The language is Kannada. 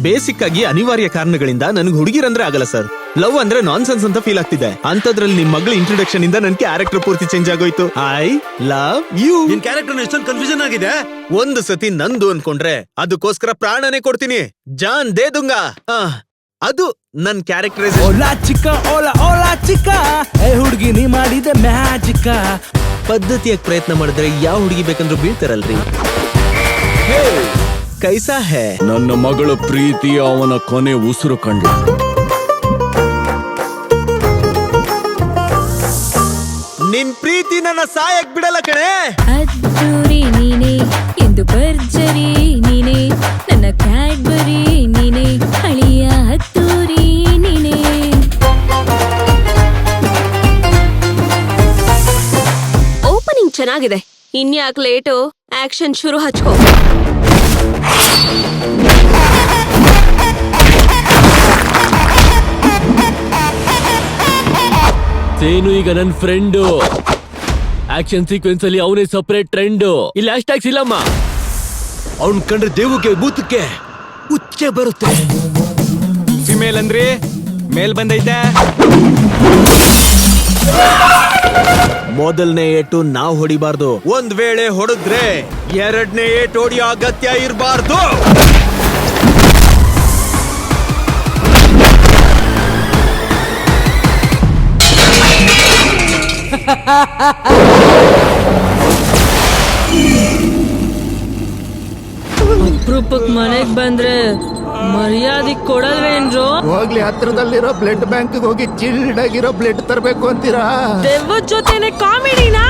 ಬೇಸಿಕ್ ಆಗಿ ಅನಿವಾರ್ಯ ಕಾರಣಗಳಿಂದ ನನ್ಗೆ ಹುಡುಗಿರಂದ್ರೆ ಆಗಲ್ಲ ಸರ್. ಲವ್ ಅಂದ್ರೆ ನಾನ್ಸೆನ್ಸ್ ಅಂತ ಫೀಲ್ ಆಗ್ತಿದೆ. ಅಂತದ್ರಲ್ಲಿ ನಿಮ್ ಮಗಳ ಇಂಟ್ರೊಡಕ್ಷನ್ ಇಂದ ನನ್ ಕ್ಯಾರೆಕ್ಟರ್ ಪೂರ್ತಿ ಚೇಂಜ್ ಆಗೋಯ್ತು. I love you. ನಿನ್ ಕ್ಯಾರೆಕ್ಟರ್ ಎಷ್ಟೊಂದು ಕನ್ಫ್ಯೂಷನ್ ಆಗಿದೆ. ಒಂದು ಸತಿ ನಂದು ಅನ್ಕೊಂಡ್ರೆ ಅದಕ್ಕೋಸ್ಕರ ಪ್ರಾಣನೇ ಕೊಡ್ತೀನಿ. ಜಾನ್ ದೇ ದುಂಗಾ. ಅದು ನನ್ ಕ್ಯಾರೆಕ್ಟರ್. ಓಲಾ ಚಿಕ್ಕ ಓಲಾ ಓಲಾ ಚಿಕ್ಕ, ಏ ಹುಡುಗಿ ನೀ ಮಾಡಿದೆ ಮ್ಯಾಜಿಕ. ಪದ್ಧತಿಯಾಗಿ ಪ್ರಯತ್ನ ಮಾಡಿದ್ರೆ ಯಾವ ಹುಡುಗಿ ಬೇಕಂದ್ರೂ ಬೀಳ್ತಾರಲ್ರಿ. ಕೈಸಾ ಹೇ? ನನ್ನ ಮಗಳ ಪ್ರೀತಿ ಅವನ ಕೊನೆ ಉಸಿರು ಕಂಡ. ನಿನ್ ಪ್ರೀತಿ ನನ್ನ ಸಾಯಕ್ ಬಿಡಲ್ಲ ಕಣೆ. ಅದ್ದೂರಿ ನೀನೆ ಎಂದು ಭರ್ಜರಿ ನೀನೆ, ನನ್ನ ಕ್ಯಾಡ್ಬರಿ ನೀನೆ, ಹಳಿಯ ಹತ್ತೂರಿ ನೀನೆ. ಓಪನಿಂಗ್ ಚೆನ್ನಾಗಿದೆ, ಇನ್ಯಾಕ್ ಲೇಟು? ಆಕ್ಷನ್ ಶುರು ಹಚ್ಕೋ. ಸೇನು ಈಗ ನನ್ ಫ್ರೆಂಡು. ಆಕ್ಷನ್ ಸೀಕ್ವೆನ್ಸ್ ಅಲ್ಲಿ ಅವನೇ ಸಪರೇಟ್ ಟ್ರೆಂಡು. ಇಲ್ಲಿ ಹ್ಯಾಶ್ ಟ್ಯಾಗ್ಸ್ ಇಲ್ಲಮ್ಮ. ಅವ್ನ್ ಕಂಡ್ರೆ ದೇವಕ್ಕೆ ಭೂತಕ್ಕೆ ಉಚ್ಚೆ ಬರುತ್ತೆ. ಫಿಮೇಲ್ ಅಂದ್ರಿ ಮೇಲ್ ಬಂದೈತೆ. ಮೊದಲನೇ ಏಟು ನಾವ್ ಹೊಡಿಬಾರ್ದು. ಒಂದ್ ವೇಳೆ ಹೊಡೆದ್ರೆ ಎರಡನೇ ಏಟು ಹೊಡಿಯೋ ಅಗತ್ಯ ಇರಬಾರ್ದು. ಅಪ್ರೂಪಕ್ ಮನೆಗ್ ಬಂದ್ರೆ ಮರ್ಯಾದೆ ಕೊಡಲ್ವೇನ್ರು? ಹೋಗ್ಲಿ, ಹತ್ರದಲ್ಲಿರೋ ಬ್ಲಡ್ ಬ್ಯಾಂಕ್ ಹೋಗಿ ಚಿಲ್ಡ್ ಆಗಿರೋ ಬ್ಲಡ್ ತರಬೇಕು ಅಂತೀರಾ? ದೆವ್ವದ ಜೊತೆನೆ ಕಾಮಿಡಿನಾ?